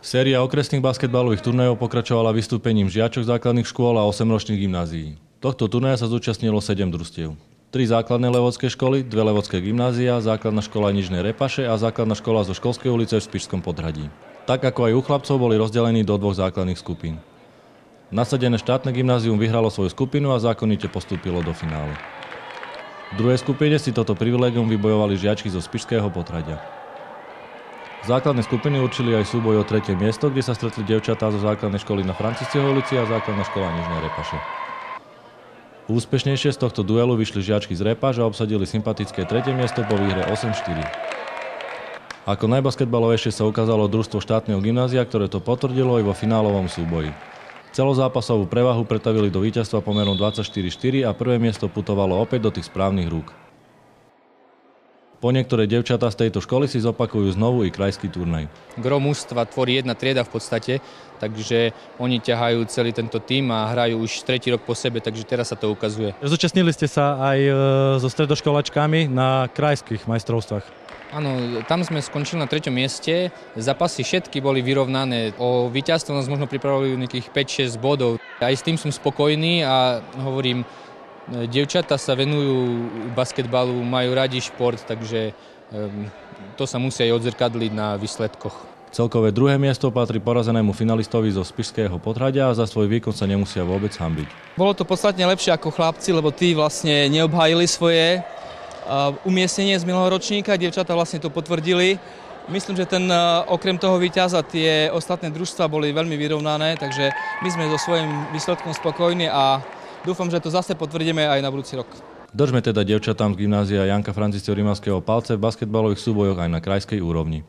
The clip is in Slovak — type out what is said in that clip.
Séria okresných basketbalových turnajov pokračovala vystúpením žiačok základných škôl a 8-ročných gymnázií. Tohto turnaja sa zúčastnilo 7 družstiev. 3 základné levodské školy, 2 levodské gymnázia, základná škola Nižnej Repaše a základná škola zo Školskej ulice v Spišskom Podhradí. Tak ako aj u chlapcov boli rozdelení do 2 základných skupín. Nasadené štátne gymnázium vyhralo svoju skupinu a zákonite postúpilo do finále. V druhej skupine si toto privilégium vybojovali žiačky zo Spišského Podhradia. Základné skupiny určili aj súboj o 3. miesto, kde sa stretli dievčatá zo základnej školy na Francisciovej ulici a základná škola Nižnej Repaše. Úspešnejšie z tohto duelu vyšli žiačky z Repaš a obsadili sympatické 3. miesto po výhre 8-4. Ako najbasketbalovejšie sa ukázalo družstvo štátneho gymnázia, ktoré to potvrdilo aj vo finálovom súboji. Celozápasovú prevahu pretavili do víťazstva pomerom 24-4 a prvé miesto putovalo opäť do tých správnych rúk. Po niektoré dievčatá z tejto školy si zopakujú znovu i krajský turnaj. Gro mužstva tvorí jedna trieda v podstate, takže oni ťahajú celý tento tím a hrajú už 3. rok po sebe, takže teraz sa to ukazuje. Zúčastnili ste sa aj so stredoškolačkami na krajských majstrovstvách. Áno, tam sme skončili na 3. mieste. Zápasy všetky boli vyrovnané. O víťazstvo nás možno pripravili nejakých 5-6 bodov. Aj s tým som spokojný a hovorím, dievčatá sa venujú basketbalu, majú radi šport, takže to sa musí aj odzrkadliť na výsledkoch. Celkové 2. miesto patrí porazenému finalistovi zo Spišského Podhradia a za svoj výkon sa nemusia vôbec hanbiť. Bolo to podstatne lepšie ako chlapci, lebo tí vlastne neobhájili svoje umiestnenie z minulého ročníka, dievčatá vlastne to potvrdili. Myslím, že okrem toho víťaza tie ostatné družstvá boli veľmi vyrovnané, takže my sme so svojím výsledkom spokojní a dúfam, že to zase potvrdíme aj na budúci rok. Držme teda dievčatám z gymnázia Janka Francisciho Rimavského palce v basketbalových súbojoch aj na krajskej úrovni.